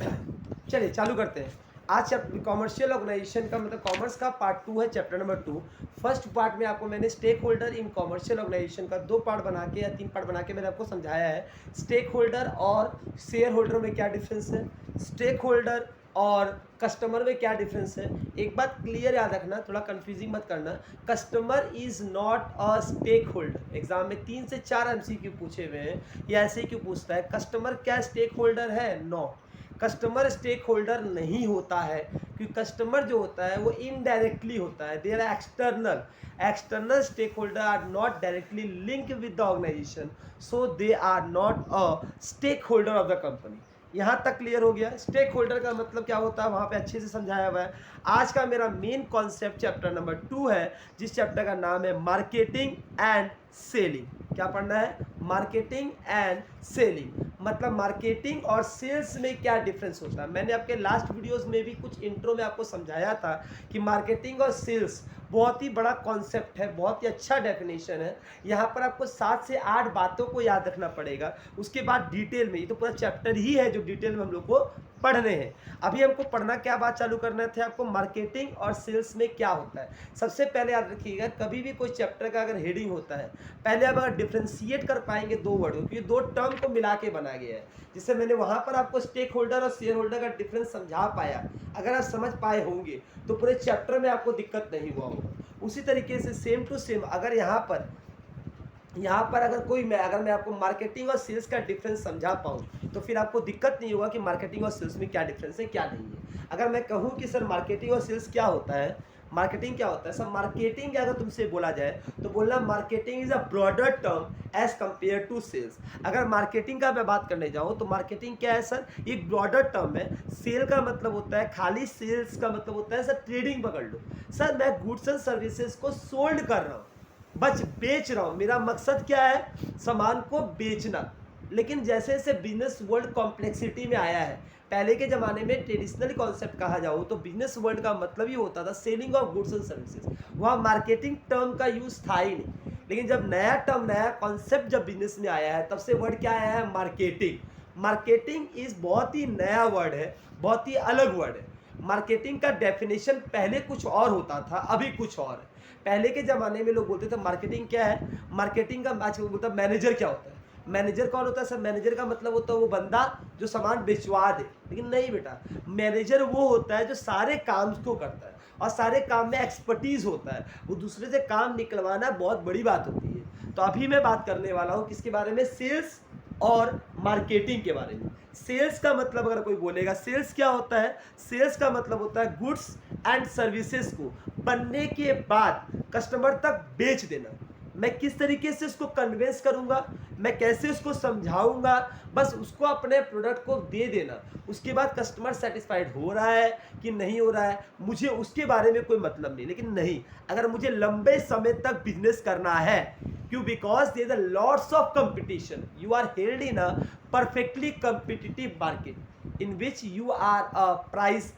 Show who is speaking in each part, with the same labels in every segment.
Speaker 1: चलिए चालू करते हैं। आज चैप्टर कॉमर्शियल ऑर्गेनाइजेशन का मतलब कॉमर्स का पार्ट 2 है, चैप्टर नंबर 2। फर्स्ट पार्ट में आपको मैंने stakeholder in commercial organisation का 2 पार्ट बना के या 3 पार्ट बना के मैंने आपको समझाया है। स्टेक होल्डर और शेयर होल्डर में क्या डिफरेंस है, स्टेक होल्डर और कस्टमर में क्या डिफरेंस है। एक बात क्लियर याद रखना, थोड़ा कंफ्यूजिंग मत करना। Customer is not a stakeholder. Exam में 3 से 4 एमसीक्यू पूछे हुए हैं, या ऐसे ही क्यों पूछता है, कस्टमर क्या स्टेक होल्डर है? नो, कस्टमर स्टेक होल्डर नहीं होता है, क्योंकि कस्टमर जो होता है वो इनडायरेक्टली होता है। They are external. External stakeholder are not directly link with the organisation, so they are not a stakeholder of the company. यहाँ तक क्लियर हो गया। स्टेक होल्डर का मतलब क्या होता है वहाँ पे अच्छे से समझाया हुआ है। आज का मेरा मेन कॉन्सेप्ट चैप्टर नंबर 2 है, जिस चैप्टर का नाम है मार्केटिंग एंड सेलिंग। क्या पढ़ना है? Marketing and selling. मतलब मार्केटिंग और सेल्स में क्या डिफरेंस होता है। मैंने आपके लास्ट वीडियोस में भी कुछ इंट्रो में आपको समझाया था कि मार्केटिंग और सेल्स बहुत ही बड़ा कॉन्सेप्ट है, बहुत ही अच्छा डेफिनेशन है। यहाँ पर आपको 7 से 8 बातों को याद रखना पड़ेगा, उसके बाद डिटेल में, ये तो पूरा चैप्टर ही है जो डिटेल में हम लोग को पढ़ने हैं। अभी हमको पढ़ना क्या बात चालू करना थे आपको, मार्केटिंग और सेल्स में क्या होता है। सबसे पहले याद रखिएगा, कभी भी कोई चैप्टर का अगर हेडिंग होता है, पहले आप अगर डिफ्रेंशिएट कर पाएंगे दो वर्ड को, क्योंकि 2 टर्म को मिला के बना गया है, जिससे मैंने वहां पर आपको स्टेक होल्डर और शेयर होल्डर का डिफरेंस समझा पाया। अगर आप समझ पाए होंगे तो पूरे चैप्टर में आपको दिक्कत नहीं हुआ होगा। उसी तरीके से सेम टू सेम अगर यहाँ पर अगर मैं आपको मार्केटिंग और सेल्स का डिफरेंस समझा पाऊँ, तो फिर आपको दिक्कत नहीं होगा कि मार्केटिंग और सेल्स में क्या डिफरेंस है क्या नहीं है। अगर मैं कहूँ कि सर मार्केटिंग और सेल्स क्या होता है, मार्केटिंग क्या होता है सर, मार्केटिंग अगर तुमसे बोला जाए तो बोलना marketing is a broader term as compare to sales. अगर मार्केटिंग का मैं बात करने जाऊँ तो मार्केटिंग क्या है सर, एक ब्रॉडर टर्म है। सेल का मतलब होता है खाली, सेल्स का मतलब होता है सर ट्रेडिंग पकड़ लो। सर मैं गुड्स एंड सर्विसेज को सोल्ड कर रहा हूँ, बस बेच रहा हूँ, मेरा मकसद क्या है, सामान को बेचना। लेकिन जैसे जैसे बिजनेस वर्ल्ड कॉम्प्लेक्सिटी में आया है, पहले के ज़माने में ट्रेडिशनल कॉन्सेप्ट कहा जाओ तो बिजनेस वर्ल्ड का मतलब ही होता था selling of goods and services. वहाँ मार्केटिंग टर्म का यूज़ था ही नहीं। लेकिन जब नया टर्म, नया कॉन्सेप्ट जब बिजनेस में आया है, तब से वर्ड क्या आया है, मार्केटिंग। मार्केटिंग इज बहुत ही नया वर्ड है, बहुत ही अलग वर्ड है। मार्केटिंग का डेफिनेशन पहले कुछ और होता था, अभी कुछ और है। पहले के ज़माने में लोग बोलते थे मार्केटिंग क्या है, मार्केटिंग का आज बोलता मैनेजर क्या होता है। मैनेजर कौन होता है सर, मैनेजर का मतलब होता है वो बंदा जो सामान बेचवा दे। लेकिन नहीं बेटा, मैनेजर वो होता है जो सारे काम को करता है और सारे काम में एक्सपर्टीज होता है। वो दूसरे से काम निकलवाना बहुत बड़ी बात होती है। तो अभी मैं बात करने वाला हूँ किसके बारे में, सेल्स और मार्केटिंग के बारे में। सेल्स का मतलब अगर कोई बोलेगा सेल्स क्या होता है, सेल्स का मतलब होता है गुड्स एंड सर्विसेज को बनने के बाद कस्टमर तक बेच देना। मैं किस तरीके से उसको कन्वेंस करूंगा, मैं कैसे उसको समझाऊंगा, बस उसको अपने प्रोडक्ट को दे देना। उसके बाद कस्टमर सेटिस्फाइड हो रहा है कि नहीं हो रहा है, मुझे उसके बारे में कोई मतलब नहीं। लेकिन नहीं, अगर मुझे लंबे समय तक बिजनेस करना है, क्यों, because there is a lots of competition, you are held in a perfectly competitive market in which you are a price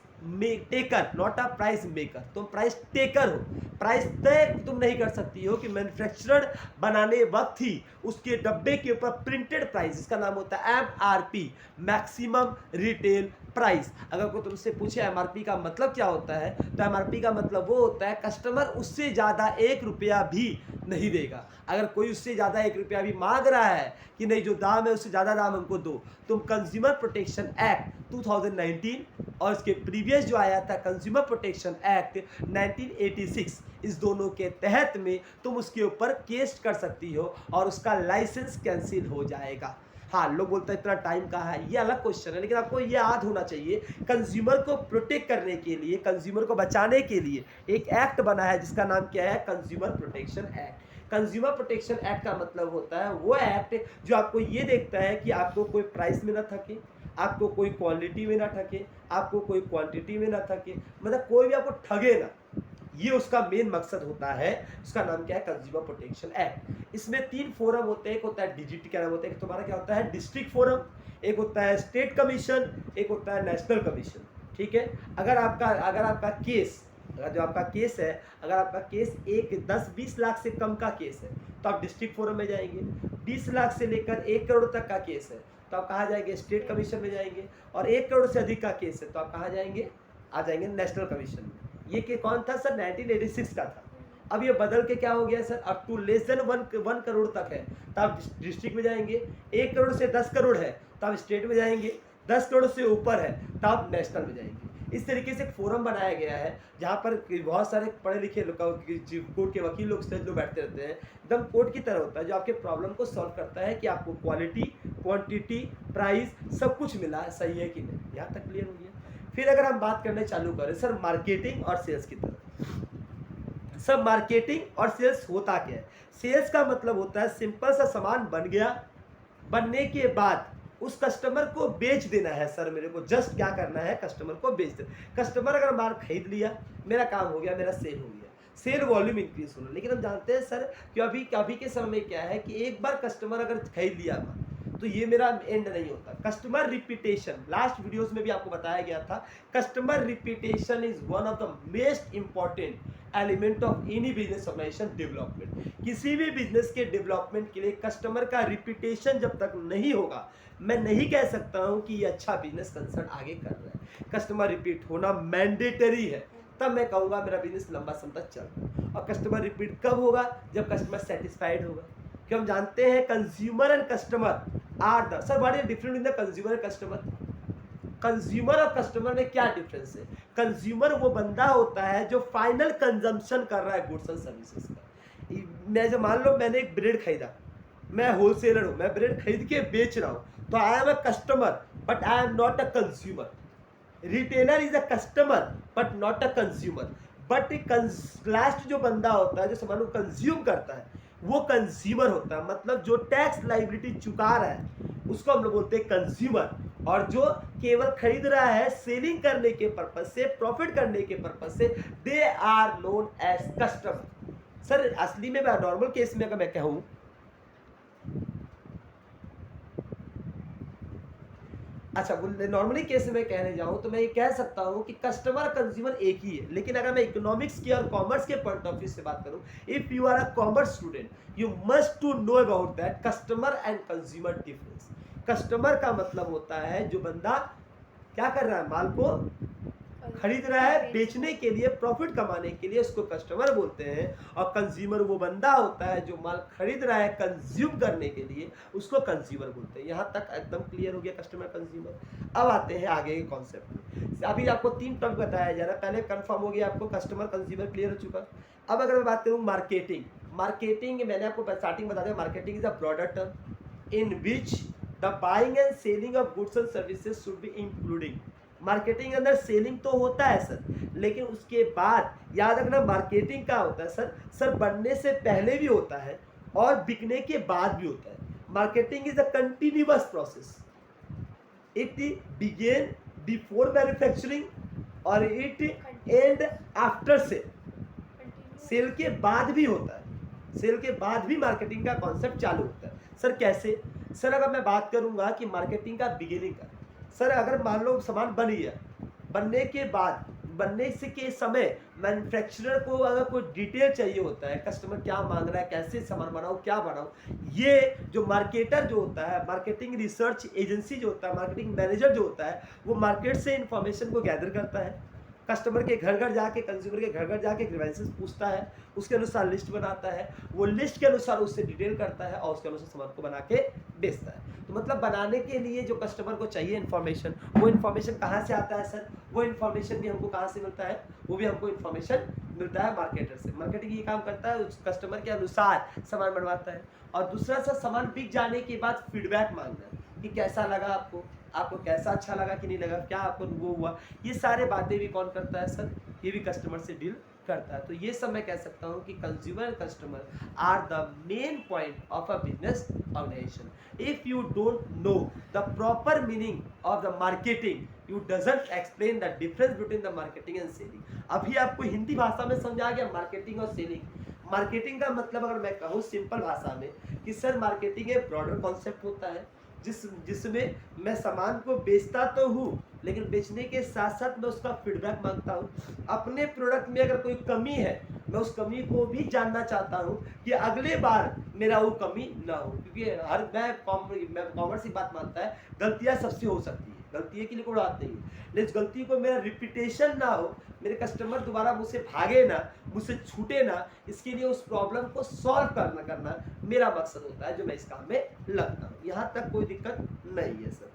Speaker 1: taker not a price maker. तुम प्राइस टेकर हो, प्राइस तय तुम नहीं कर सकती हो कि मैन्युफैक्चरर बनाने वक्त ही उसके डब्बे के ऊपर प्रिंटेड प्राइस, इसका नाम होता है MRP, मैक्सिमम रिटेल प्राइस। अगर कोई तुमसे पूछे MRP का मतलब क्या होता है, तो MRP का मतलब वो होता है कस्टमर उससे ज़्यादा 1 रुपया भी नहीं देगा। अगर कोई उससे ज़्यादा 1 रुपया भी मांग रहा है कि नहीं, जो दाम है उससे ज़्यादा दाम हमको दो, तुम कंज्यूमर प्रोटेक्शन एक्ट 2019 और इसके प्रीवियस जो आया था कंज्यूमर प्रोटेक्शन एक्ट 1986, इस दोनों के तहत में तुम उसके ऊपर केस कर सकती हो और उसका लाइसेंस कैंसिल हो जाएगा। हाँ, लोग बोलते हैं इतना टाइम कहाँ है, ये अलग क्वेश्चन है, लेकिन आपको ये याद होना चाहिए कंज्यूमर को प्रोटेक्ट करने के लिए, कंज्यूमर को बचाने के लिए एक एक्ट बना है जिसका नाम क्या है, consumer protection act. Consumer protection act का मतलब होता है वो एक्ट जो आपको ये देखता है कि आपको कोई प्राइस में ना थके, आपको कोई क्वालिटी में ना ठगे, आपको कोई क्वांटिटी में ना थके, मतलब कोई भी आपको ठगे ना, ये उसका मेन मकसद होता है। उसका नाम क्या है, कंज्यूमर प्रोटेक्शन एक्ट। इसमें 3 फोरम होते हैं, एक होता है डिजिट, क्या नाम होता है, तुम्हारा क्या होता है, डिस्ट्रिक्ट फोरम, एक होता है स्टेट कमीशन, एक होता है नेशनल कमीशन। ठीक है, अगर आपका केस, अगर जो आपका केस है, अगर आपका केस 10-20 लाख से कम का केस है तो आप डिस्ट्रिक्ट फोरम में जाएंगे। 20 लाख से लेकर 1 करोड़ तक का केस है तो आप कहाँ जाएंगे, स्टेट कमीशन में जाएंगे। और 1 करोड़ से अधिक का केस है तो आप कहाँ जाएंगे, आ जाएंगे नेशनल कमीशन में। ये के कौन था सर, 1986 का था। अब ये बदल के क्या हो गया sir, up to less than 1 crore तक है तो आप डिस्ट्रिक्ट में जाएंगे। 1 करोड़ से 10 करोड़ है तो आप स्टेट में जाएंगे। 10 करोड़ से ऊपर है तो आप नेशनल में जाएंगे। इस तरीके से एक फोरम बनाया गया है जहाँ पर बहुत सारे पढ़े लिखे लोग, कोर्ट के वकील लोग, जज लोग बैठते रहते हैं। एकदम कोर्ट की तरह होता है जो आपके प्रॉब्लम को सॉल्व करता है कि आपको क्वालिटी, क्वांटिटी, प्राइस सब कुछ मिला है, सही है कि नहीं। यहाँ तक क्लियर हो गया। फिर अगर हम बात करने चालू करें सर मार्केटिंग और सेल्स की तरफ। सब मार्केटिंग और सेल्स होता क्या है, सेल्स का मतलब होता है सिंपल सा सामान बन गया, बनने के बाद उस कस्टमर को बेच देना है। सर मेरे को जस्ट क्या करना है, कस्टमर को बेच देना। कस्टमर अगर माल खरीद लिया, मेरा काम हो गया, मेरा सेल हो गया, सेल वॉल्यूम इंक्रीज होना। लेकिन हम जानते हैं सर कि अभी के समय में क्या है कि एक बार कस्टमर अगर खरीद लिया तो ये मेरा एंड नहीं होता। कस्टमर रिपीटेशन, लास्ट वीडियोस में भी आपको बताया गया था, customer repetition is one of the most important element of any business organisation development. किसी भी बिजनेस के डेवलपमेंट के लिए कस्टमर का रिपीटेशन जब तक नहीं होगा, मैं नहीं कह सकता हूं कि ये अच्छा बिजनेस कंसर्न आगे कर रहा है। कस्टमर रिपीट होना मैंडेटरी है, तब मैं कहूँगा मेरा बिजनेस लंबा समय तक चल रहा है। और कस्टमर रिपीट कब होगा, जब कस्टमर सेटिस्फाइड होगा। कि हम जानते हैं consumer and customer are the, sir what is different in the consumer and customer. Consumer और कस्टमर में क्या डिफरेंस है, कंज्यूमर वो बंदा होता है जो फाइनल कंजम्पशन कर रहा है गुड्स एंड सर्विसेज का। मैं जब मान लो मैंने एक ब्रेड खरीदा, मैं होलसेलर हूँ, मैं ब्रेड खरीद के बेच रहा हूँ, तो I am a customer but I am not a consumer. Retailer is a customer but not a consumer. But last जो बंदा होता है जो सामान को कंज्यूम करता है वो कंज्यूमर होता है। मतलब जो टैक्स लाइबिलिटी चुका रहा है उसको हम लोग बोलते हैं कंज्यूमर। और जो केवल खरीद रहा है सेलिंग करने के पर्पज से, प्रॉफिट करने के पर्पज से, they are known as customer. Sir असली में नॉर्मल केस में अगर मैं कहूँ, अच्छा नॉर्मली केस में कहने जाऊं तो मैं ये कह सकता हूं कि कस्टमर कंज्यूमर एक ही है। लेकिन अगर मैं इकोनॉमिक्स की और कॉमर्स के पॉइंट ऑफ व्यू से बात करूं, if you are a commerce student you must to know about that customer and consumer difference. Customer का मतलब होता है जो बंदा क्या कर रहा है, माल को खरीद रहा है बेचने के लिए, प्रॉफिट कमाने के लिए, उसको कस्टमर बोलते हैं। और कंज्यूमर वो बंदा होता है जो माल खरीद रहा है कंज्यूम करने के लिए, उसको कंज्यूमर बोलते हैं। यहाँ तक एकदम क्लियर हो गया कस्टमर कंज्यूमर। अब आते हैं आगे के कॉन्सेप्ट में। अभी आपको 3 टर्म बताया जा रहा है, पहले कंफर्म हो गया आपको कस्टमर कंज्यूमर क्लियर हो चुका। अब अगर मैं बात करूँ मार्केटिंग, मार्केटिंग मैंने आपको स्टार्टिंग बता दिया, marketing is a broader term in which the buying and selling of goods and services should be including. Marketing के अंदर सेलिंग तो होता है सर, लेकिन उसके बाद याद रखना मार्केटिंग क्या होता है सर बनने से पहले भी होता है और बिकने के बाद भी होता है। Marketing is a continuous process, it begin before manufacturing और it end after sale. Sale के बाद भी होता है, सेल के बाद भी मार्केटिंग का कॉन्सेप्ट चालू होता है। सर कैसे, सर अगर मैं बात करूंगा कि मार्केटिंग का बिगिनिंग का, सर अगर मान लो सामान बन गया, बनने के बाद, बनने से के समय मैन्युफैक्चरर को अगर कोई डिटेल चाहिए होता है, कस्टमर क्या मांग रहा है, कैसे सामान बनाओ, क्या बनाओ, ये जो मार्केटर जो होता है, मार्केटिंग रिसर्च एजेंसी जो होता है, मार्केटिंग मैनेजर जो होता है, वो मार्केट से इंफॉर्मेशन को गैदर करता है, कस्टमर के घर घर जाके, कंज्यूमर के घर घर जाके ग्रीवेंसेस पूछता है, उसके अनुसार लिस्ट बनाता है, वो लिस्ट के अनुसार उससे डिटेल करता है और उसके अनुसार सामान को बना के बेचता है। तो मतलब बनाने के लिए जो कस्टमर को चाहिए इन्फॉर्मेशन, वो इन्फॉर्मेशन कहाँ से आता है सर, वो इन्फॉर्मेशन भी हमको कहाँ से मिलता है, वो भी हमको इन्फॉर्मेशन मिलता है मार्केटर से। मार्केटिंग ये काम करता है, उस कस्टमर के अनुसार सामान बनवाता है। और दूसरा सर सामान बिक जाने के बाद फीडबैक मांगना है कि कैसा लगा आपको, आपको कैसा अच्छा लगा कि नहीं लगा, क्या आपको वो हुआ, ये सारे बातें भी कौन करता है सर, ये भी कस्टमर से डील करता है। तो ये सब मैं कह सकता हूँ कि consumer and customer are the main point of a business organisation. If you don't know the proper meaning of the marketing, you doesn't explain the difference between the marketing and selling. अभी आपको हिंदी भाषा में समझा गया marketing और selling. Marketing का मतलब अगर मैं कहूँ सिंपल भाषा में कि सर मार्केटिंग एक ब्रॉडर कॉन्सेप्ट होता है जिसमें मैं सामान को बेचता तो हूँ लेकिन बेचने के साथ साथ मैं उसका फीडबैक मांगता हूँ। अपने प्रोडक्ट में अगर कोई कमी है, मैं उस कमी को भी जानना चाहता हूँ कि अगले बार मेरा वो कमी ना हो, क्योंकि मैं कॉमर्स की बात मानता है, गलतियाँ सबसे हो सकती है, गलती के लिए कोई बात नहीं है, लेकिन गलती को मेरा रिपीटेशन ना हो, मेरे कस्टमर दोबारा मुझसे भागे ना, मुझसे छूटे ना, इसके लिए उस प्रॉब्लम को सॉल्व करना मेरा मकसद होता है, जो मैं इस काम में लगता हूँ। यहाँ तक कोई दिक्कत नहीं है सर।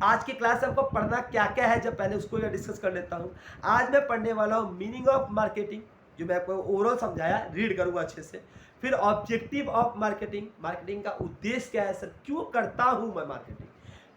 Speaker 1: आज की क्लास में आपको पढ़ना क्या क्या है, जब पहले उसको डिस्कस कर लेता हूँ। आज मैं पढ़ने वाला हूँ मीनिंग ऑफ मार्केटिंग, जो मैं आपको ओवरऑल समझाया, रीड करूँगा अच्छे से। फिर ऑब्जेक्टिव ऑफ मार्केटिंग, मार्केटिंग का उद्देश्य क्या है सर, क्यों करता हूँ मैं मार्केटिंग।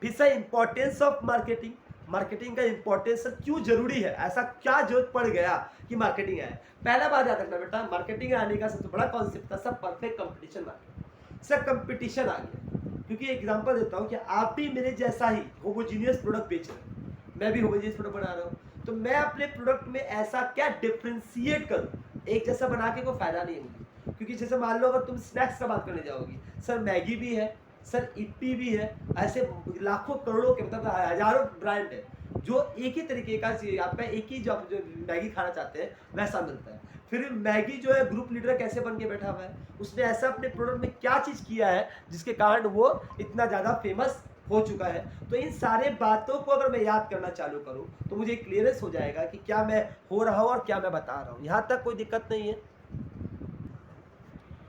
Speaker 1: फिर sir importance of marketing, marketing का इंपॉर्टेंस सर क्यों जरूरी है, ऐसा क्या जरूरत पड़ गया कि मार्केटिंग आए। पहला बात याद रखना बेटा, मार्केटिंग आने का सबसे बड़ा कॉन्सेप्ट था sir perfect competition market. Sir competition आ गया, क्योंकि एग्जांपल देता हूँ कि आप भी मेरे जैसा ही होमोजीनियस प्रोडक्ट बेच रहे हैं, मैं भी होमोजीनियस प्रोडक्ट बना रहा हूँ, तो मैं अपने प्रोडक्ट में ऐसा क्या डिफ्रेंशिएट करूँ। एक जैसा बना के कोई फायदा नहीं होगी, क्योंकि जैसे मान लो अगर तुम स्नैक्स का बात करने जाओगी, सर मैगी भी है, सर इप्पी भी है, ऐसे लाखों करोड़ों के मतलब हजारों ब्रांड है, जो एक ही तरीके का आपका एक ही जो मैगी खाना चाहते हैं वैसा मिलता है। फिर मैगी जो है ग्रुप लीडर कैसे बन के बैठा हुआ है, उसने ऐसा अपने प्रोडक्ट में क्या चीज़ किया है जिसके कारण वो इतना ज़्यादा फेमस हो चुका है। तो इन सारे बातों को अगर मैं याद करना चालू करूं तो मुझे क्लियरेंस हो जाएगा कि क्या मैं हो रहा हूं और क्या मैं बता रहा हूं। यहाँ तक कोई दिक्कत नहीं है।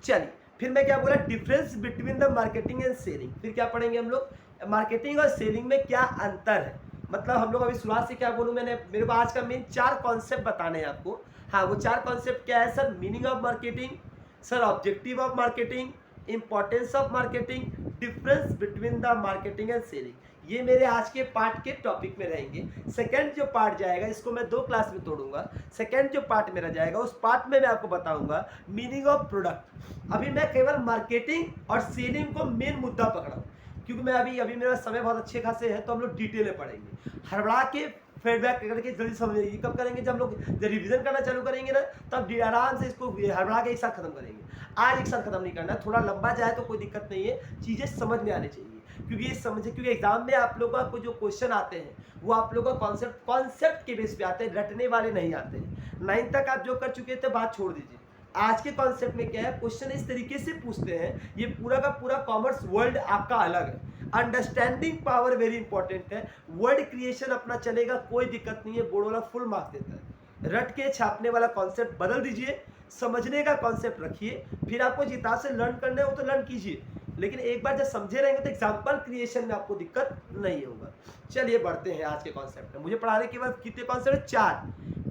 Speaker 1: चलिए फिर मैं क्या बोला, difference between the marketing and selling. फिर क्या पढ़ेंगे हम लोग, मार्केटिंग और सेलिंग में क्या अंतर है। मतलब हम लोग अभी शुरुआत से क्या बोलूँ, मेरे को आज का मेन 4 कॉन्सेप्ट बताने हैं आपको। हाँ, वो 4 कॉन्सेप्ट क्या है sir, meaning of marketing, sir objective of marketing, importance of marketing, difference between the marketing and selling. ये मेरे आज के पार्ट के टॉपिक में रहेंगे। सेकंड जो पार्ट जाएगा, इसको मैं 2 क्लास में तोड़ूंगा। सेकंड जो पार्ट मेरा जाएगा, उस पार्ट में मैं आपको बताऊंगा मीनिंग ऑफ प्रोडक्ट। अभी मैं केवल मार्केटिंग और सेलिंग को मेन मुद्दा पकड़ा हूं, क्योंकि मैं अभी मेरा समय बहुत अच्छे खासे है, तो हम लोग डिटेल में पढ़ेंगे। हड़बड़ा के फीडबैक करके जल्दी समझेंगे। कब करेंगे, जब लोग जब रिवीजन करना चालू करेंगे ना, तब आराम से इसको हड़बड़ा के एक साथ खत्म करेंगे। आज एक साथ खत्म नहीं करना, थोड़ा लंबा जाए तो कोई दिक्कत नहीं है, चीज़ें समझ में आनी चाहिए। क्योंकि ये समझे, क्योंकि एग्जाम में आप लोगों को जो क्वेश्चन आते हैं वो आप लोगों का कॉन्सेप्ट के बेस पे आते हैं, रटने वाले नहीं आते हैं। 9 तक आप जो कर चुके थे बात छोड़ दीजिए। आज के कॉन्सेप्ट में क्या है, क्वेश्चन इस तरीके से पूछते हैं, ये पूरा का पूरा कॉमर्स वर्ल्ड आपका अलग है। अंडरस्टैंडिंग पावर वेरी इंपॉर्टेंट है। वर्ड क्रिएशन अपना चलेगा, कोई दिक्कत नहीं है, बोर्ड वाला फुल मार्क्स देता है। रट के छापने वाला कॉन्सेप्ट बदल दीजिए, समझने का कॉन्सेप्ट रखिए। फिर आपको जितना से लर्न करना है वो तो लर्न कीजिए, लेकिन एक बार जब समझे रहेंगे तो एग्जाम्पल क्रिएशन में आपको दिक्कत नहीं होगा। चलिए बढ़ते हैं आज के कॉन्सेप्ट में। मुझे पढ़ाने के बाद कितने कॉन्सेप्ट, 4।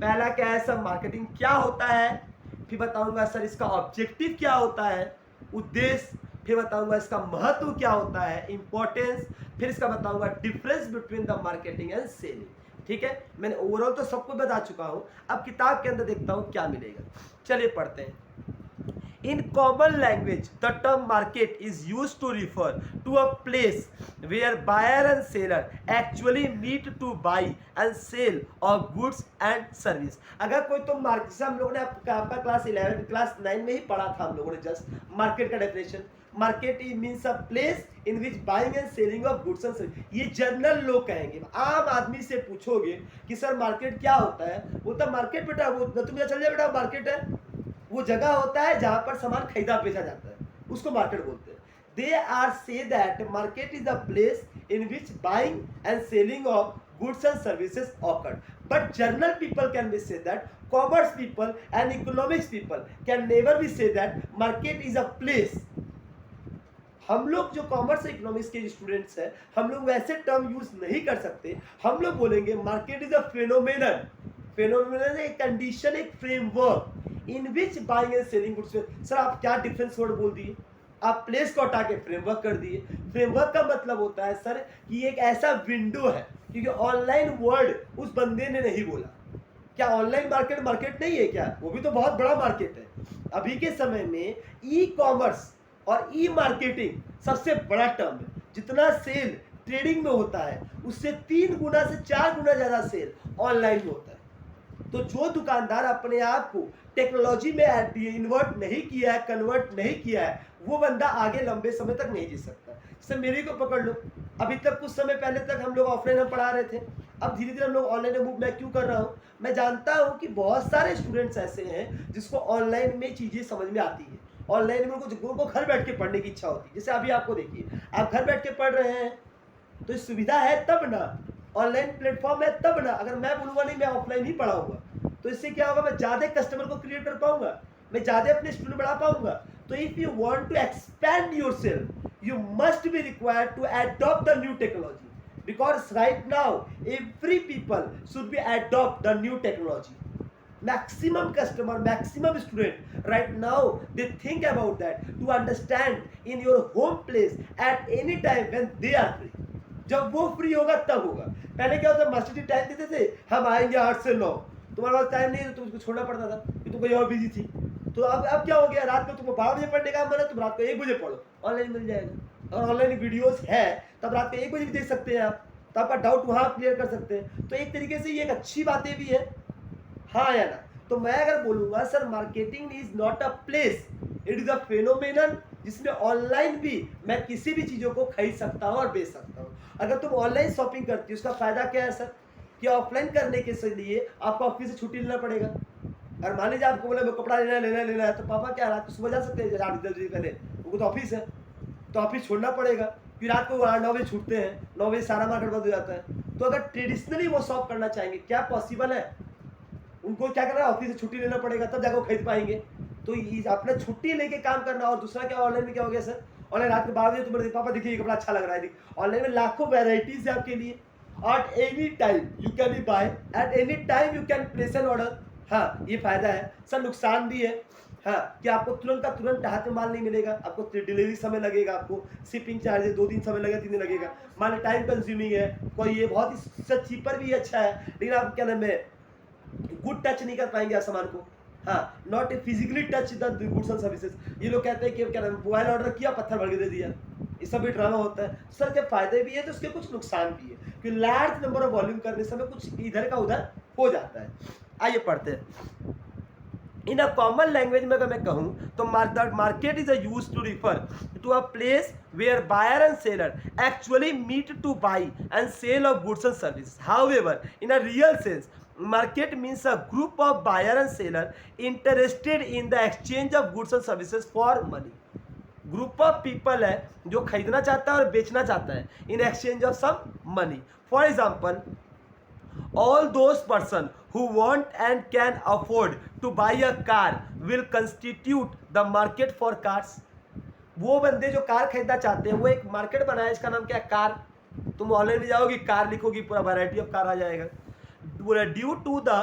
Speaker 1: पहला क्या है सर, मार्केटिंग क्या होता है। फिर बताऊंगा सर इसका ऑब्जेक्टिव क्या होता है, उद्देश्य। फिर बताऊंगा इसका महत्व क्या होता है, इंपॉर्टेंस। फिर इसका बताऊंगा difference between the marketing and selling. ठीक है, मैंने ओवरऑल तो सब कुछ बता चुका हूं। अब किताब के अंदर देखता हूं क्या मिलेगा। चलिए पढ़ते हैं। In common language, the term market is used to refer to a place where buyer and seller actually meet to buy and sell of goods and service. अगर कोई तो मार्केट से, हम लोगों ने आपका क्लास 11 क्लास 9 में ही पढ़ा था हम लोगों ने जस्ट मार्केट का definition. Market means a place in which buying and selling of goods and service. ये जनरल लोग कहेंगे। आम आदमी से पूछोगे कि सर मार्केट क्या होता है, वो तो मार्केट बेटा, वो तुम्हें चल जाए बेटा मार्केट है, वो जगह होता है जहां पर सामान खरीदा बेचा जाता है, उसको मार्केट बोलते हैं। They are say that market is the place in which buying and selling of goods and services occurred, but general people can be say that, commerce people and economics people can never be say that market is a place. हम लोग जो commerce economics के students हैं, हम लोग वैसे term use नहीं कर सकते। हम लोग बोलेंगे market is a phenomenon. Phenomenon एक कंडीशन, एक framework in which buying and selling goods. Sir आप क्या डिफरेंस वर्ड बोल दिए, आप प्लेस को हटा के फ्रेमवर्क कर दिए। फ्रेमवर्क का मतलब होता है सर कि एक ऐसा विंडो है, क्योंकि ऑनलाइन वर्ड उस बंदे ने नहीं बोला। क्या ऑनलाइन मार्केट मार्केट नहीं है क्या, वो भी तो बहुत बड़ा मार्केट है। अभी के समय में ई कॉमर्स और ई मार्केटिंग सबसे बड़ा टर्म है। जितना सेल ट्रेडिंग में होता है उससे 3 गुना से 4 गुना ज्यादा सेल ऑनलाइन में होता है। तो जो दुकानदार अपने आप को टेक्नोलॉजी में इन्वर्ट नहीं किया है, कन्वर्ट नहीं किया है, वो बंदा आगे लंबे समय तक नहीं जी सकता। सर मेरे को पकड़ लो, अभी तक कुछ समय पहले तक हम लोग ऑफलाइन हम पढ़ा रहे थे, अब धीरे धीरे हम लोग ऑनलाइन मूव मैं क्यों कर रहा हूँ? मैं जानता हूँ कि बहुत सारे स्टूडेंट्स ऐसे हैं जिसको ऑनलाइन में चीज़ें समझ में आती है, ऑनलाइन में उनको घर बैठ के पढ़ने की इच्छा होती है। जैसे अभी आपको देखिए, आप घर बैठ के पढ़ रहे हैं तो सुविधा है तब ना, ऑनलाइन प्लेटफॉर्म है तब ना। अगर मैं बोलूँगा नहीं मैं ऑफलाइन ही पढ़ाऊंगा तो इससे क्या होगा, मैं ज़्यादा कस्टमर को क्रिएट कर पाऊंगा, मैं ज़्यादा अपने स्टूडेंट बढ़ा पाऊंगा। तो if you want to expand yourself you must be required to adopt the new technology, because right now every people should be adopt the new technology. Maximum customer, maximum student right now they think about that to understand in your home place at any time when they are free. जब वो free होगा तब होगा। पहले क्या होता, master जी time देते थे, हम आएंगे 8 से 9, तुम्हारे पास टाइम नहीं है तो तुमको छोड़ना पड़ता था कि तुम कहीं और बिजी थी। तो अब क्या हो गया, रात को तुमको 12 बजे पढ़ने का मन है, तुम रात को 1 बजे पढ़ो, ऑनलाइन मिल जाएगा। और ऑनलाइन वीडियोस है तब रात को 1 बजे भी देख सकते हैं आप, तो आपका डाउट वहाँ क्लियर कर सकते हैं। तो एक तरीके से ये एक अच्छी बातें भी है, हाँ या ना? तो मैं अगर बोलूँगा sir marketing is not a place, it is a phenomenon, जिसमें ऑनलाइन भी मैं किसी भी चीज़ों को खरीद सकता हूँ और बेच सकता हूँ। अगर तुम ऑनलाइन शॉपिंग करती हो उसका फ़ायदा क्या है सर, कि ऑफलाइन करने के लिए आपको ऑफिस से छुट्टी लेना पड़ेगा। और मान लीजिए आपको बोला कपड़ा लेना है तो पापा क्या रात को सुबह जा सकते हैं 8 बजे पहले, उनको तो ऑफिस है तो ऑफिस छोड़ना पड़ेगा, फिर रात को 9 बजे छूटते हैं, 9 बजे सारा मार्केट बंद हो जाता है। तो अगर ट्रेडिशनली वो शॉप करना चाहेंगे, क्या पॉसिबल है? उनको क्या करना है, ऑफिस से छुट्टी लेना पड़ेगा तब जाकर खरीद पाएंगे। तो अपना छुट्टी लेके काम करना। और दूसरा क्या, ऑनलाइन में क्या हो गया सर, ऑनलाइन रात के 12 बजे तुम्हारे पापा देखिए कपड़ा अच्छा लग रहा है, ऑनलाइन में लाखों वेराइटीज है आपके लिए, at any time you can buy, at any time you can place N order. हाँ ये फायदा है सर, नुकसान भी है हाँ, कि आपको तुरंत का तुरंत हाथ में माल नहीं मिलेगा, आपको डिलीवरी समय लगेगा, आपको शिपिंग चार्जेस 2 दिन समय लगेगा, 3 दिन लगेगा, मान लो टाइम कंज्यूमिंग है। कोई ये बहुत ही चीपर भी अच्छा है, लेकिन आप क्या नाम है गुड टच नहीं कर पाएंगे आप सामान को। हाँ, not physically touch the goods and services. ये लोग कहते हैं कि क्या नाम, मोबाइल ऑर्डर किया पत्थर भर के दे दिया, ये सब भी ड्रामा होता है सर। के फायदे भी है तो उसके कुछ नुकसान भी है, कि लार्ज नंबर ऑफ वॉल्यूम करने से कुछ इधर का उधर हो जाता है। आइए पढ़ते हैं। इन अ कॉमन लैंग्वेज में अगर मैं कहूँ तो market is use to refer to a place where buyer and seller actually meet to buy and sell of goods and service. However in a real sense market means a group of buyer and seller interested in the exchange of goods and services for money. Group of people है जो खरीदना चाहता है और बेचना चाहता है in exchange of some money. For example, all those person who want and can afford to buy a car will constitute the market for cars. वो बंदे जो कार खरीदना चाहते हैं वो एक मार्केट बनाया, इसका नाम क्या है, कार। तुम ऑनलाइन में जाओगी, कार लिखोगी, पूरा वैरायटी ऑफ कार आ जाएगा। Due to the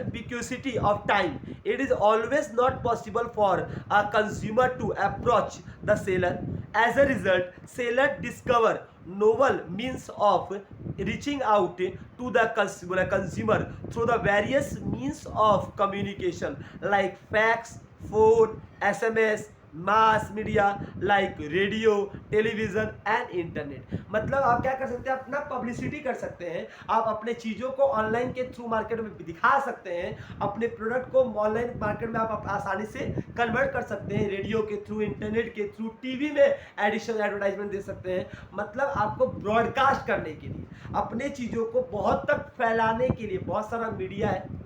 Speaker 1: precocity of time, it is always not possible for a consumer to approach the seller. As a result, seller discover novel means of reaching out to the consumer through the various means of communication like fax, phone, SMS, mass media like radio, television and internet. मतलब आप क्या कर सकते हैं, अपना publicity कर सकते हैं, आप अपने चीज़ों को ऑनलाइन के थ्रू मार्केट में दिखा सकते हैं, अपने प्रोडक्ट को ऑनलाइन मार्केट में आप आसानी से कन्वर्ट कर सकते हैं, रेडियो के थ्रू, इंटरनेट के थ्रू, टीवी में एडिशनल एडवर्टाइजमेंट दे सकते हैं। मतलब आपको ब्रॉडकास्ट करने के लिए, अपने चीज़ों को बहुत तक फैलाने के लिए बहुत सारा मीडिया है।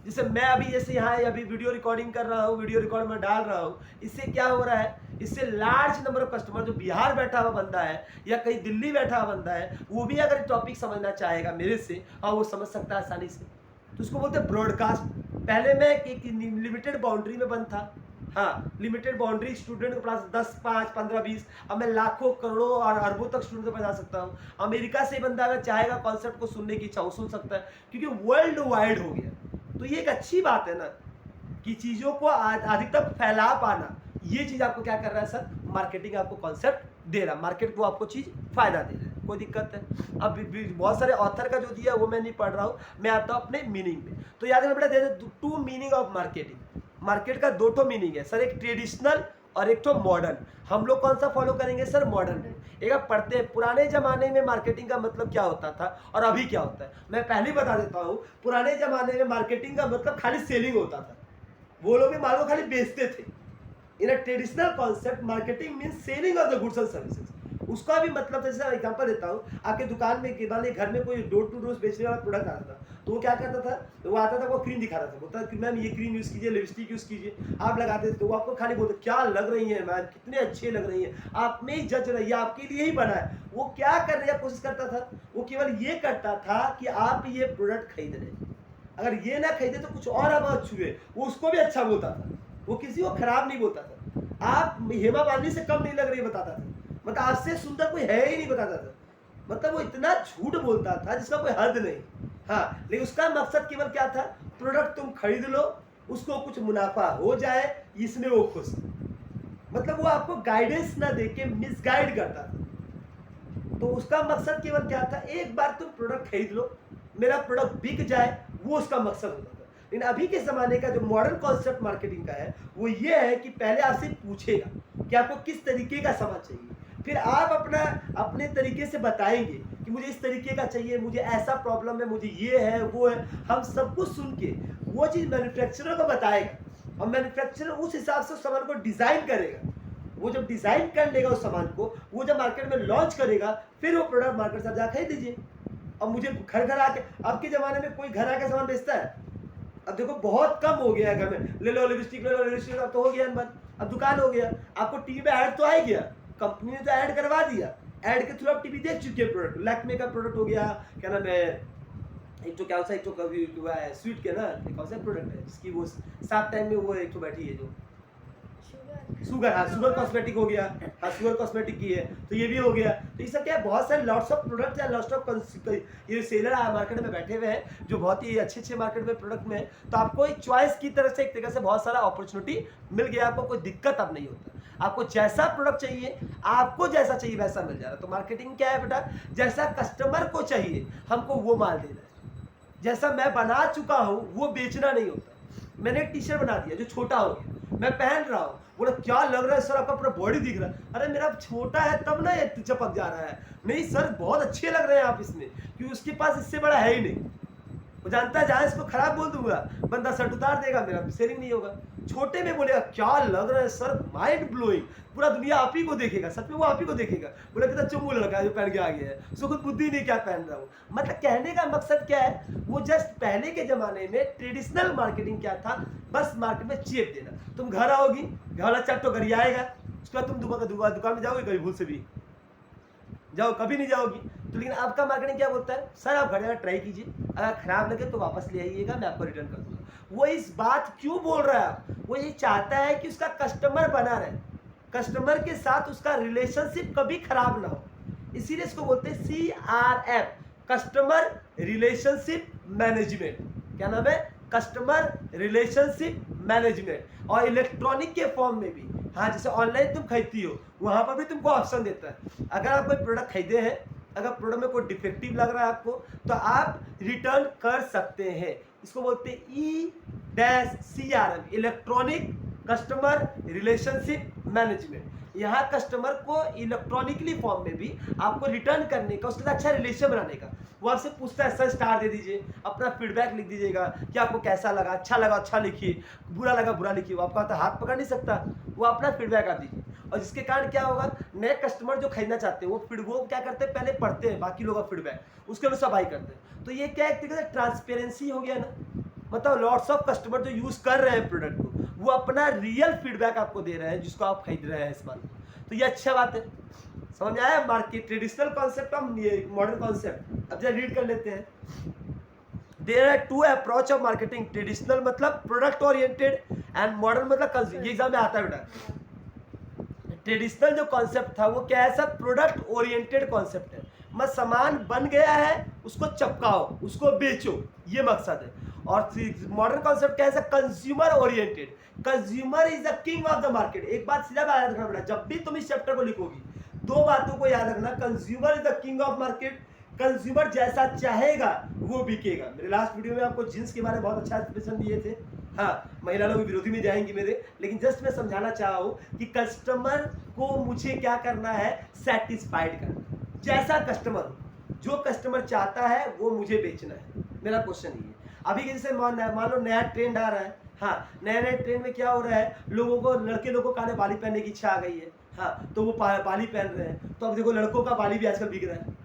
Speaker 1: जैसे मैं अभी जैसे यहाँ अभी वीडियो रिकॉर्डिंग कर रहा हूँ, वीडियो रिकॉर्ड में डाल रहा हूँ, इससे क्या हो रहा है, इससे लार्ज नंबर ऑफ कस्टमर, जो बिहार बैठा हुआ बंदा है या कहीं दिल्ली बैठा हुआ बंदा है, वो भी अगर टॉपिक समझना चाहेगा मेरे से, और वो समझ सकता है आसानी से, तो उसको बोलते हैं ब्रॉडकास्ट। पहले मैं एक लिमिटेड बाउंड्री में बंद था, हाँ लिमिटेड बाउंड्री, स्टूडेंट के पास 10, 5, 15, 20, अब मैं लाखों करोड़ों और अरबों तक स्टूडेंट को पढ़ा सकता हूँ। अमेरिका से बंदा अगर चाहेगा कॉन्सेप्ट को सुनने की इच्छा, वो सुन सकता है, क्योंकि वर्ल्ड वाइड हो गया। तो ये एक अच्छी बात है ना, कि चीज़ों को अधिकतम फैला पाना, ये चीज़ आपको क्या कर रहा है सर, मार्केटिंग आपको कॉन्सेप्ट दे रहा है, मार्केट को आपको चीज़ फायदा दे रहा है, कोई दिक्कत है। अब बहुत सारे ऑथर का जो दिया है वो मैं नहीं पढ़ रहा हूँ, मैं आता हूँ अपने मीनिंग में। तो याद रखना बेटा, दे 2 मीनिंग ऑफ मार्केटिंग। मार्केट का 2 मीनिंग है सर, एक ट्रेडिशनल और एक तो मॉडर्न। हम लोग कौन सा फॉलो करेंगे सर, मॉडर्न। एक आप पढ़ते हैं पुराने जमाने में मार्केटिंग का मतलब क्या होता था और अभी क्या होता है। मैं पहले ही बता देता हूँ, पुराने जमाने में मार्केटिंग का मतलब खाली सेलिंग होता था, वो लोग भी माल को खाली बेचते थे, in a traditional concept marketing means selling of the goods and services. उसका भी मतलब, जैसे एग्जांपल देता हूँ, आपके दुकान में के वाले घर में कोई डोर टू डोर बेचने वाला प्रोडक्ट आता था, तो वो क्या करता था, तो वो आता था, वो क्रीम दिखा रहा था, बोलता कि मैम ये क्रीम यूज़ कीजिए, लिपस्टिक यूज़ कीजिए, आप लगाते थे, तो वो आपको खाली बोलते क्या लग रही है मैम, कितने अच्छे लग रही है, आप में ही जज रही है, आपके लिए ही बना है। वो क्या करने की कोशिश करता था, वो केवल ये करता था कि आप ये प्रोडक्ट खरीद रहे, अगर ये ना खरीदे तो कुछ और आवाज छुए, वो उसको भी अच्छा बोलता था, वो किसी को खराब नहीं बोलता था। आप हेमा मालिनी से कम नहीं लग रही बताता था, मतलब आपसे सुंदर कोई है ही नहीं बताता था। मतलब वो इतना झूठ बोलता था जिसका कोई हद नहीं। हाँ, लेकिन उसका मकसद केवल क्या था, प्रोडक्ट तुम खरीद लो, उसको कुछ मुनाफा हो जाए, इसमें वो खुश। मतलब वो आपको गाइडेंस ना देके मिसगाइड करता था। तो उसका मकसद केवल क्या था, एक बार तुम प्रोडक्ट खरीद लो, मेरा प्रोडक्ट बिक जाए, वो उसका मकसद होता था। लेकिन अभी के ज़माने का जो मॉडर्न कॉन्सेप्ट मार्केटिंग का है, वो ये है कि पहले आपसे पूछेगा कि आपको किस तरीके का सामान चाहिए, फिर आप अपने तरीके से बताएंगे कि मुझे इस तरीके का चाहिए, मुझे ऐसा प्रॉब्लम है, मुझे ये है वो है। हम सब कुछ सुन के वो चीज़ मैन्युफैक्चरर को बताएगा, और मैन्युफैक्चरर उस हिसाब से उस सामान को डिज़ाइन करेगा। वो जब डिज़ाइन कर लेगा उस सामान को, वो जब मार्केट में लॉन्च करेगा, फिर वो प्रोडक्ट मार्केट से जाकर खरीद लीजिए। अब मुझे घर घर आके, अब के ज़माने में कोई घर आके सामान बेचता है? अब देखो बहुत कम हो गया है, घर में ले लो लिपस्टिक, ले लो लिपस्टिक, अब तो हो गया बंद, अब दुकान हो गया। आपको टीवी पे ऐड तो आ ही गया, कंपनी ने तो ऐड करवा दिया, ऐड के थ्रू आप टीवी देख चुके हैं। प्रोडक्ट लैक्मे का प्रोडक्ट हो गया, क्या नाम है, एक तो क्या सा, एक तो कभी हुआ है स्वीट के ना, कौन सा प्रोडक्ट है जिसकी वो सात टाइम में वो एक तो बैठी है जो शुगर, हाँ शुगर कॉस्मेटिक हो गया, हाँ शुगर कॉस्मेटिक की है, तो ये भी हो गया। तो ये सब क्या है, बहुत सारे लॉट्स ऑफ प्रोडक्ट या लॉट्स ऑफ ये सेलर मार्केट में बैठे हुए हैं जो बहुत ही अच्छे अच्छे मार्केट में प्रोडक्ट में है। तो आपको एक चॉइस की तरफ से एक तरीके से बहुत सारा अपॉर्चुनिटी मिल गया, आपको कोई दिक्कत अब नहीं होता। आपको जैसा प्रोडक्ट चाहिए, आपको जैसा चाहिए वैसा मिल जा रहा है। तो मार्केटिंग क्या है बेटा, जैसा कस्टमर को चाहिए हमको वो माल देना है, जैसा मैं बना चुका हूँ वो बेचना नहीं होता। मैंने एक टी शर्ट बना दिया जो छोटा हो गया, मैं पहन रहा हूँ, बोला क्या लग रहा है सर आपका पूरा बॉडी दिख रहा है, अरे मेरा छोटा है तब ना ये चपक जा रहा है, नहीं सर बहुत अच्छे लग रहे हैं आप इसमें, क्योंकि उसके पास इससे बड़ा है ही नहीं। वो जानता है जहाँ इसको खराब बोल दूंगा बंदा शर्ट उतार देगा, मेरा सेलिंग नहीं होगा। छोटे में बोलेगा क्या लग रहा है सर, माइंड ब्लोइंग, पूरा दुनिया आप ही को देखेगा, सच में वो आप ही को देखेगा, बोला कितना चुम्बू लड़का है जो पहन के आ गया है, उसको खुद बुद्धि नहीं क्या पहन रहा हूँ। मतलब कहने का मकसद क्या है, वो जस्ट पहले के जमाने में ट्रेडिशनल मार्केटिंग क्या था, बस मार्केट में चेप देना। तुम घर आओगी, घर वाला चट तो घर आएगा, उसके बाद तुम दुकान में जाओगे कभी भूल से भी जाओ, कभी नहीं जाओगी। तो लेकिन आपका मार्केटिंग क्या बोलता है, सर आप घर जाकर ट्राई कीजिए, अगर खराब लगे तो वापस ले आइएगा, मैं आपको रिटर्न कर दूंगा। वो इस बात क्यों बोल रहा है, वो ये चाहता है कि उसका कस्टमर बना रहे, कस्टमर के साथ उसका रिलेशनशिप कभी खराब ना हो। इसीलिए इसको बोलते हैं CRM, कस्टमर रिलेशनशिप मैनेजमेंट। क्या नाम है, कस्टमर रिलेशनशिप मैनेजमेंट। और इलेक्ट्रॉनिक के फॉर्म में भी, हाँ जैसे ऑनलाइन तुम खरीदती हो वहाँ पर भी तुमको ऑप्शन देता है, अगर आप कोई प्रोडक्ट खरीदे हैं, अगर प्रोडक्ट में कोई डिफेक्टिव लग रहा है आपको, तो आप रिटर्न कर सकते हैं। इसको बोलते हैं ECRM, electronic customer relationship management. यहाँ कस्टमर को इलेक्ट्रॉनिकली फॉर्म में भी आपको रिटर्न करने का, उसके साथ अच्छा रिलेशन बनाने का। वो आपसे पूछता है सर स्टार दे दीजिए, अपना फीडबैक लिख दीजिएगा कि आपको कैसा लगा, अच्छा लिखिए, बुरा लगा बुरा लिखिए। वो आपका हाथ पकड़ नहीं सकता, वो अपना फीडबैक आप दीजिए। और जिसके कारण क्या होगा, नए कस्टमर जो खरीदना चाहते हैं वो क्या करते हैं, पहले पढ़ते हैं बाकी लोगों का फीडबैक, उसके अनुसार बाई करते हैं। तो ये क्या एक तरीके से ट्रांसपेरेंसी हो गया ना, मतलब लॉट्स ऑफ कस्टमर जो यूज कर रहे हैं प्रोडक्ट को, वो अपना रियल फीडबैक आपको दे रहे हैं जिसको आप खरीद रहे हैं इस माल को। तो ये अच्छा बात है, समझ में आया मार्केट ट्रेडिशनल कॉन्सेप्ट और मॉडर्न कॉन्सेप्ट। अब जरा रीड कर लेते हैं। There are two approach of marketing, traditional मतलब प्रोडक्ट ओरिएंटेड एंड मॉडर्न मतलब कंज्यूमर। ये एग्जाम में आता है बेटा। ट्रेडिशनल जो कॉन्सेप्ट था वो क्या है, सब प्रोडक्ट ओरिएंटेड कॉन्सेप्ट है, मतलब सामान बन गया है उसको चपकाओ, उसको बेचो, ये मकसद है। और मॉडर्न कॉन्सेप्ट क्या है, consumer oriented, consumer is the king of the market. एक बात सीधा याद रखना बेटा, जब भी तुम इस चैप्टर को लिखोगी दो बातों को याद रखना, consumer is the king of market, consumer जैसा चाहेगा वो बिकेगा। मेरे लास्ट वीडियो में आपको जींस के बारे में बहुत अच्छा एक्सप्लेनेशन दिए थे, हाँ महिला लोग विरोधी में जाएंगे मेरे, लेकिन जस्ट मैं समझाना चाहा हूँ कि कस्टमर को मुझे क्या करना है, सेटिस्फाइड करना, जैसा कस्टमर हो, जो कस्टमर चाहता है वो मुझे बेचना है। मेरा क्वेश्चन ये है। अभी जैसे मान लो नया ट्रेंड आ रहा है, हाँ, नए नए ट्रेंड में क्या हो रहा है, लोगों को, लड़के लोगों का बाली पहनने की इच्छा आ गई है। हाँ, तो वो बाली पहन रहे हैं। तो अब देखो लड़कों का बाली भी आजकल बिक रहा है।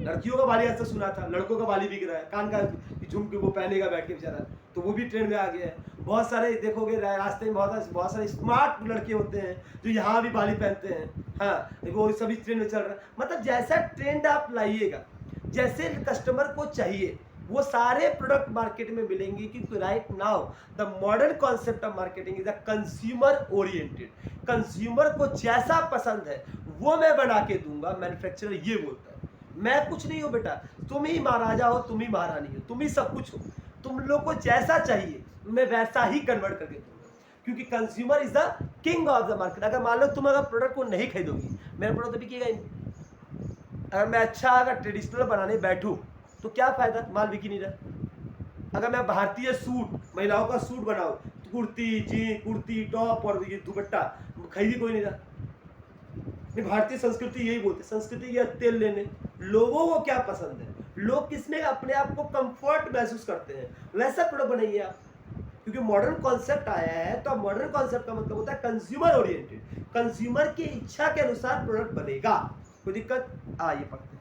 Speaker 1: लड़कियों का बाली आज तक सुना था, लड़कों का बाली बिक रहा है, कान का झुमके वो पहनेगा बैठ के बेचारा, तो वो भी ट्रेंड में आ गया है। बहुत सारे देखोगे रास्ते में बहुत सारे स्मार्ट लड़के होते हैं जो यहाँ भी बाली पहनते हैं। हाँ, देखो सभी ट्रेंड में चल रहा है। मतलब जैसा ट्रेंड आप लाइएगा, जैसे कस्टमर को चाहिए, वो सारे प्रोडक्ट मार्केट में मिलेंगे। क्योंकि right now the modern concept of marketing is a consumer oriented. Consumer को जैसा पसंद है वो मैं बना के दूंगा। मैन्युफैक्चरर ये बोलता है, मैं कुछ नहीं हूं बेटा, तुम ही महाराजा हो, तुम ही महारानी हो, तुम ही सब कुछ हो, तुम लोग को जैसा चाहिए मैं वैसा ही कन्वर्ट करके दूंगा। क्योंकि consumer is the king of the market. अगर मान लो तुम अगर प्रोडक्ट को नहीं खरीदोगी, मेरा प्रोडक्ट तो बिकेगा ही नहीं। अगर मैं अच्छा अगर ट्रेडिशनल बनाने बैठूं तो क्या फायदा, माल बिक ही नहीं रहा। अगर मैं भारतीय सूट, महिलाओं का सूट बनाऊं, तो कुर्ती जीन, कुर्ती टॉप और ये दुपट्टा खरीदी कोई नहीं रहा। भारतीय संस्कृति यही बोलते, संस्कृति या तेल लेने। लोगों को क्या पसंद है, लोग किसमें अपने आप को कंफर्ट महसूस करते हैं, वैसा प्रोडक्ट बनाइए आप। क्योंकि मॉडर्न कॉन्सेप्ट आया है, तो मॉडर्न कॉन्सेप्ट का मतलब होता है कंज्यूमर ओरिएंटेड। कंज्यूमर की इच्छा के अनुसार प्रोडक्ट बनेगा। कोई दिक्कत? ये पढ़ते हैं।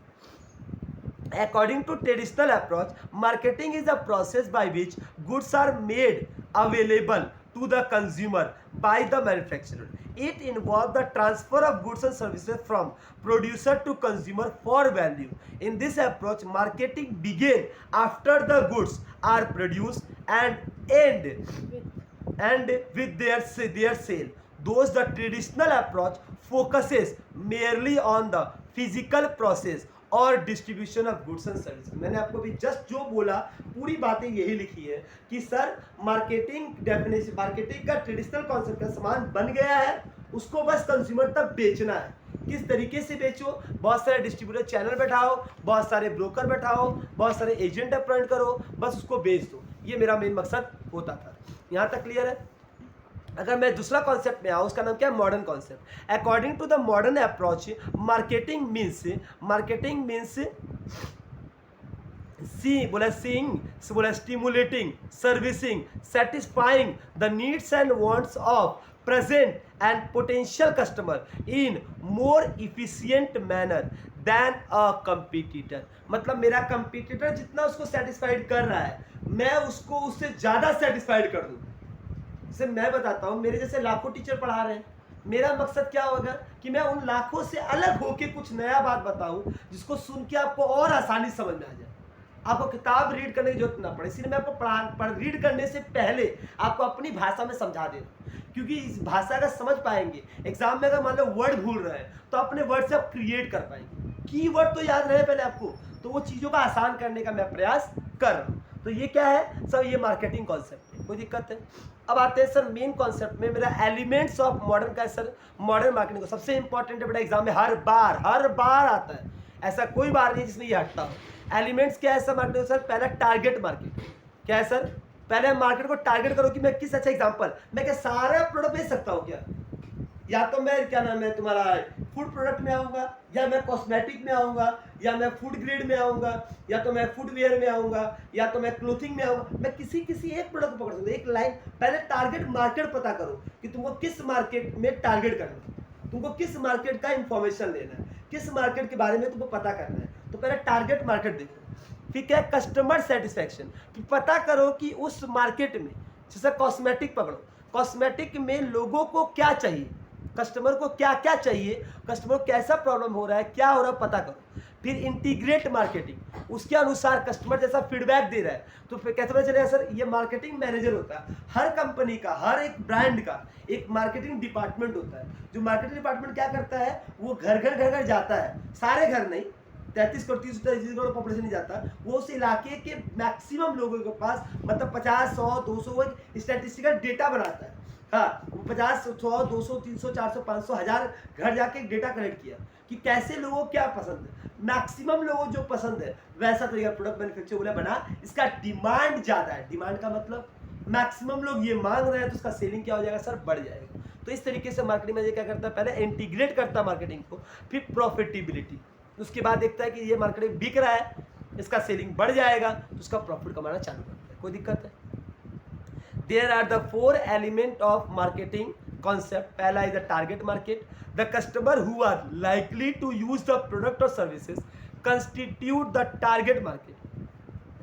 Speaker 1: According to traditional approach, marketing is a process by which goods are made available to the consumer by the manufacturer. It involves the transfer of goods and services from producer to consumer for value. In this approach, marketing begins after the goods are produced and end with their sale. Thus, the traditional approach focuses merely on the physical process और distribution of goods and service. मैंने आपको भी just जो बोला पूरी बातें यही लिखी है कि सर मार्केटिंग डेफिनेशन, मार्केटिंग का ट्रेडिशनल कॉन्सेप्ट का सामान बन गया है, उसको बस कंज्यूमर तक बेचना है। किस तरीके से बेचो, बहुत सारे डिस्ट्रीब्यूटर चैनल बैठाओ, बहुत सारे ब्रोकर बैठाओ, बहुत सारे एजेंट अपॉइंट करो, बस उसको बेच दो। ये मेरा मेन मकसद होता था। यहाँ तक क्लियर है? अगर मैं दूसरा कॉन्सेप्ट में आऊँ, उसका नाम क्या है, modern concept. According to the modern approach, marketing means seeing, stimulating, servicing, satisfying the needs and wants of present and potential customer in more efficient manner than a competitor। मतलब मेरा कंपटीटर जितना उसको सेटिस्फाइड कर रहा है, मैं उसको उससे ज़्यादा सेटिस्फाइड कर दूँ। जैसे मैं बताता हूँ, मेरे जैसे लाखों टीचर पढ़ा रहे हैं, मेरा मकसद क्या होगा कि मैं उन लाखों से अलग होके कुछ नया बात बताऊँ जिसको सुन के आपको और आसानी समझ में आ जाए, आपको किताब रीड करने की जरूरत ना पड़े। इसलिए मैं आपको रीड करने से पहले आपको अपनी भाषा में समझा दे रहा हूँ, क्योंकि इस भाषा का समझ पाएंगे। एग्जाम में अगर मान लो वर्ड भूल रहे हैं तो अपने वर्ड से आप क्रिएट कर पाएंगे। कीवर्ड तो याद रहे पहले आपको, तो वो चीज़ों का आसान करने का मैं प्रयास कर रहा हूँ। तो ये क्या है सर, ये मार्केटिंग कॉन्सेप्ट है। कोई दिक्कत है? अब आते हैं सर मेन कॉन्सेप्ट में। मेरा एलिमेंट्स ऑफ मॉडर्न का सर, मॉडर्न मार्केटिंग को सबसे इंपॉर्टेंट है बेटा, एग्जाम में हर बार आता है, ऐसा कोई बार नहीं जिसमें ये हटता हो। एलिमेंट्स क्या है सर मार्केटिंग? सर पहला टारगेट मार्केट। क्या है सर? पहले मार्केट को टारगेट करो कि मैं किस, अच्छा एग्जांपल, मैं क्या सारा प्रोडक्ट बेच सकता हूँ क्या? या तो मैं क्या नाम है तुम्हारा फूड प्रोडक्ट में आऊँगा, या मैं कॉस्मेटिक में आऊँगा, या मैं फूड ग्रेड में आऊँगा, या तो मैं फुटवेयर में आऊँगा, या तो मैं क्लोथिंग में आऊँगा। मैं किसी एक प्रोडक्ट पकड़ सकता हूँ, एक लाइन। पहले टारगेट मार्केट पता करो कि तुमको किस मार्केट में टारगेट करना है, तुमको किस मार्केट का इंफॉर्मेशन लेना है, किस मार्केट के बारे में तुमको पता करना है। तो पहले टारगेट मार्केट देखो। फिर क्या है, कस्टमर सेटिस्फैक्शन, कि पता करो कि उस मार्केट में, जैसे कॉस्मेटिक पकड़ो, कॉस्मेटिक में लोगों को क्या चाहिए, कस्टमर को क्या क्या चाहिए, कस्टमर को कैसा प्रॉब्लम हो रहा है, क्या हो रहा है, पता करो। फिर इंटीग्रेट मार्केटिंग, उसके अनुसार कस्टमर जैसा फीडबैक दे रहा है तो फिर कैसे पता चलेगा सर, ये मार्केटिंग मैनेजर होता है। हर कंपनी का, हर एक ब्रांड का एक मार्केटिंग डिपार्टमेंट होता है। जो मार्केटिंग डिपार्टमेंट क्या करता है, वो घर घर जाता है, सारे घर नहीं, 33 करोड़ पॉपुलेशन नहीं जाता, वो उस इलाके के मैक्सिमम लोगों के पास, मतलब 50, 100, 200 स्टैटिस्टिकल डेटा बनाता है। हाँ, 50, 100, 200, 300, 400, 500, 1000 घर जाके डेटा कलेक्ट किया कि कैसे लोगों को क्या पसंद है। मैक्सिमम लोगों जो पसंद है वैसा तरीका प्रोडक्ट मैन्युफैक्चर बोला बना। इसका डिमांड ज़्यादा है, डिमांड का मतलब मैक्सिमम लोग ये मांग रहे हैं, तो उसका सेलिंग क्या हो जाएगा सर, बढ़ जाएगा। तो इस तरीके से मार्केटिंग मैनेजर क्या करता है, पहले इंटीग्रेट करता है मार्केटिंग को, फिर प्रॉफिटेबिलिटी, उसके बाद देखता है कि ये मार्केटिंग बिक रहा है, इसका सेलिंग बढ़ जाएगा, तो उसका प्रॉफिट कमाना चालू करता है। कोई दिक्कत है? There are the four element of marketing concept. पहला is the target market. The customer who are likely to use the product or services constitute the target market.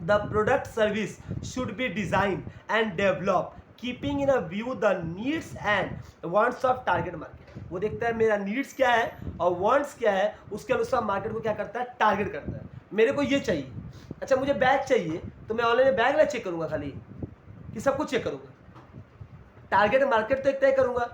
Speaker 1: The product service should be designed and developed keeping in a view the needs and wants of target market. वो देखता है मेरा needs क्या है और wants क्या है, उसके अनुसार मार्केट को क्या करता है, टारगेट करता है. मेरे को ये चाहिए, अच्छा मुझे बैग चाहिए, तो मैं ऑनलाइन बैग ना चेक करूंगा खाली कि सब कुछ चेक करूंगा, टारगेट मार्केट तो एक तय करूंगा.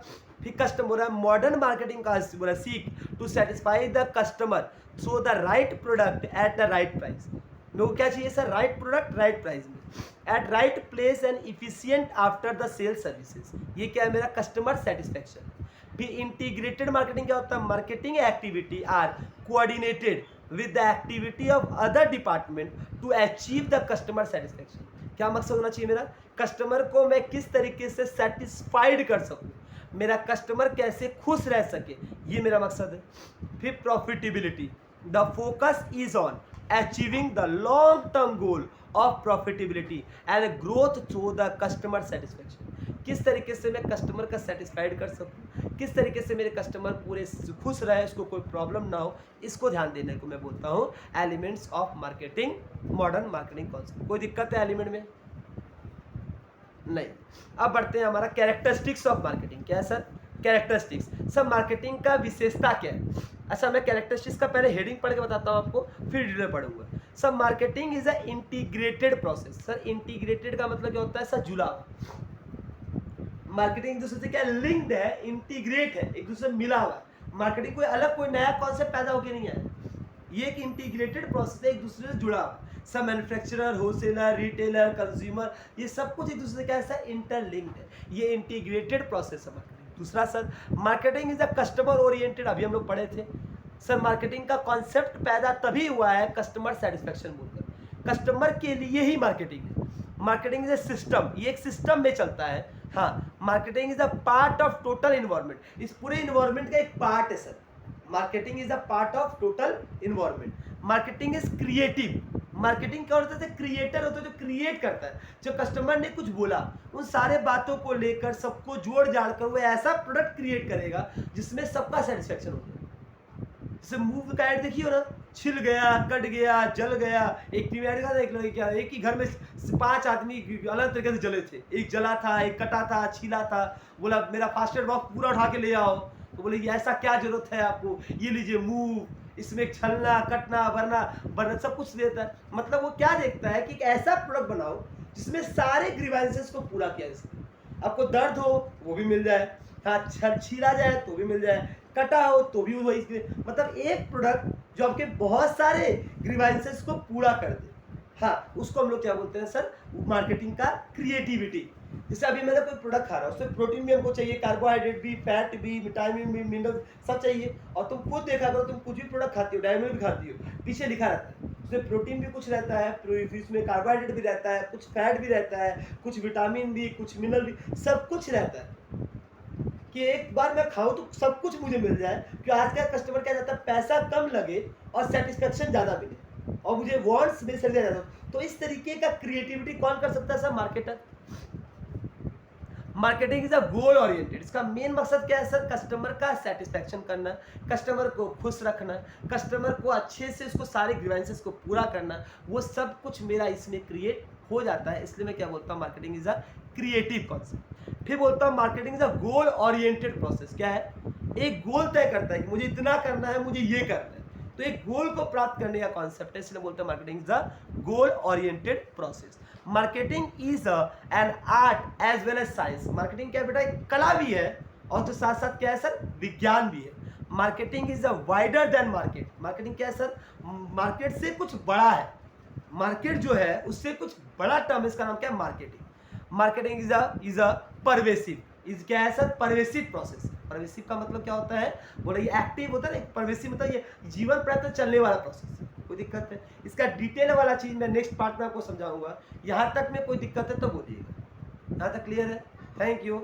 Speaker 1: फिर कस्टमर मॉडर्न मार्केटिंग का बोला seek to satisfy the customer through the right product at the right price. मेरे को क्या चाहिए sir, right product right price में at right place and efficient after the sale services. ये क्या है मेरा कस्टमर सेटिस्फैक्शन. फिर इंटीग्रेटेड मार्केटिंग क्या होता है, marketing activity are coordinated with the activity of other department to achieve the customer satisfaction. क्या मकसद होना चाहिए मेरा, कस्टमर को मैं किस तरीके से सेटिस्फाइड कर सकूं, मेरा कस्टमर कैसे खुश रह सके, ये मेरा मकसद है. फिर profitability, the focus is on achieving the long term goal of profitability and growth through the customer satisfaction. किस तरीके से मैं कस्टमर का सेटिस्फाइड कर सकूं, किस तरीके से मेरे कस्टमर पूरे खुश रहे, उसको कोई प्रॉब्लम ना हो, इसको ध्यान देने को मैं बोलता हूं elements of marketing, modern marketing concept. कोई दिक्कत है एलिमेंट में? नहीं. अब बढ़ते हैं हमारा कैरेक्टरिस्टिक्स ऑफ मार्केटिंग. क्या है सर, कैरेक्टरिस्टिक्स. सर मार्केटिंग का विशेषता क्या है. अच्छा मैं कैरेक्टरिस्टिक्स का पहले हेडिंग पढ़ के बताता हूँ आपको, फिर डिटेल पढ़ूंगा. Sir marketing is a integrated process. Sir integrated का मतलब क्या होता है, सर जुड़ा. मार्केटिंग एक दूसरे से क्या लिंक्ड है, इंटीग्रेट है, एक दूसरे से मिला हुआ. मार्केटिंग कोई अलग कोई नया कॉन्सेप्ट पैदा होकर नहीं आया, ये एक इंटीग्रेटेड प्रोसेस है, एक दूसरे से जुड़ा हुआ. सब मैन्युफैक्चरर, होलसेलर, रिटेलर, कंज्यूमर, ये सब कुछ एक दूसरे से क्या है, इंटरलिंक्ड है. ये इंटीग्रेटेड प्रोसेस है मार्केटिंग. दूसरा sir marketing is a customer oriented. अभी हम लोग पढ़े थे सर, मार्केटिंग का कॉन्सेप्ट पैदा तभी हुआ है कस्टमर सेटिस्फैक्शन बोलकर. कस्टमर के लिए ही मार्केटिंग है. मार्केटिंग इज अ सिस्टम, ये एक सिस्टम में चलता है. हाँ, marketing is a part of total environment. इस पूरे इन्वायरमेंट का एक पार्ट है sir. Marketing is a part of total environment. Marketing is creative. Marketing क्या होता है, क्रिएटर होता है, जो क्रिएट करता है. जो कस्टमर ने कुछ बोला, उन सारे बातों को लेकर सबको जोड़ जाड़ कर वो ऐसा प्रोडक्ट क्रिएट करेगा जिसमें सबका सेटिस्फैक्शन हो जाए. जैसे मूव का एड देखिए ना, छिल गया, कट गया, जल गया. एक टीवी एड का देख लो, क्या एक ही घर में 5 आदमी अलग तरीके से जले थे. एक जला था, एक कटा था, छीला था. बोला मेरा फास्ट एड बॉक्स पूरा उठा के ले आओ, तो बोले ये ऐसा क्या जरूरत है आपको, ये लीजिए मूव, इसमें छलना, कटना, भरना सब कुछ देता है. मतलब वो क्या देखता है कि एक ऐसा प्रोडक्ट बनाओ जिसमें सारे ग्रीवेंसेस को पूरा किया जा सके. आपको दर्द हो वो भी मिल जाए, हाँ छीला जाए तो भी मिल जाए, कटा हो तो भी वही. मतलब एक प्रोडक्ट जो आपके बहुत सारे ग्रीवेंसेस को पूरा कर दे. हाँ, उसको हम लोग क्या बोलते हैं सर, मार्केटिंग का क्रिएटिविटी. जैसे अभी मैंने कोई प्रोडक्ट खा रहा हूँ, उसमें प्रोटीन भी हमको चाहिए, कार्बोहाइड्रेट भी, फैट भी, विटामिन भी, मिनरल सब चाहिए. और तुम खुद देखा करो, तुम कुछ भी प्रोडक्ट खाती हो, डायमंड भी खाती हो, पीछे लिखा रहता है उसमें प्रोटीन भी कुछ रहता है, इसमें कार्बोहाइड्रेट भी रहता है, कुछ फैट भी रहता है, कुछ विटामिन भी, कुछ मिनरल भी, सब कुछ रहता है कि एक बार मैं खाऊं तो सब कुछ मुझे मिल जाए. कि आज का कस्टमर क्या चाहता है, पैसा कम लगे और सेटिस्फेक्शन ज़्यादा मिले और मुझे वांट्स में से ज़्यादा. तो इस तरीके का क्रिएटिविटी कौन कर सकता है sir, marketer. Marketing is a goal oriented. इसका मेन मकसद क्या है सर, कस्टमर का सेटिस्फैक्शन करना, कस्टमर को खुश रखना, कस्टमर को अच्छे से उसको सारे ग्रीवेंसेस को पूरा करना. वो सब कुछ मेरा इसमें क्रिएट हो जाता है. इसलिए मैं क्या बोलता हूँ, marketing is a creative concept. फिर बोलता हूँ marketing is a goal oriented process. क्या है, एक गोल तय करता है कि मुझे इतना करना है, मुझे ये करना है. तो एक गोल को प्राप्त करने का कॉन्सेप्ट है, इसलिए बोलते हैं marketing is a goal oriented process. Marketing is an art as well as science. Marketing क्या है बेटा, एक कला भी है और तो साथ साथ क्या है सर, विज्ञान भी है. Marketing is a wider than market. Marketing क्या है सर, मार्केट से कुछ बड़ा है. मार्केट जो है उससे कुछ बड़ा टर्म, इसका नाम क्या है, marketing. Marketing is a pervasive. Is क्या है सर, परवेसिव प्रोसेस. परवेसिव का मतलब क्या होता है, बोला ये एक्टिव होता है ना, परवेसिव मतलब ये जीवन पर्यंत चलने वाला प्रोसेस है. कोई दिक्कत है, इसका डिटेल वाला चीज मैं नेक्स्ट पार्ट में आपको समझाऊंगा. यहाँ तक में कोई दिक्कत है तो बोलिएगा. यहाँ तक क्लियर है? Thank you.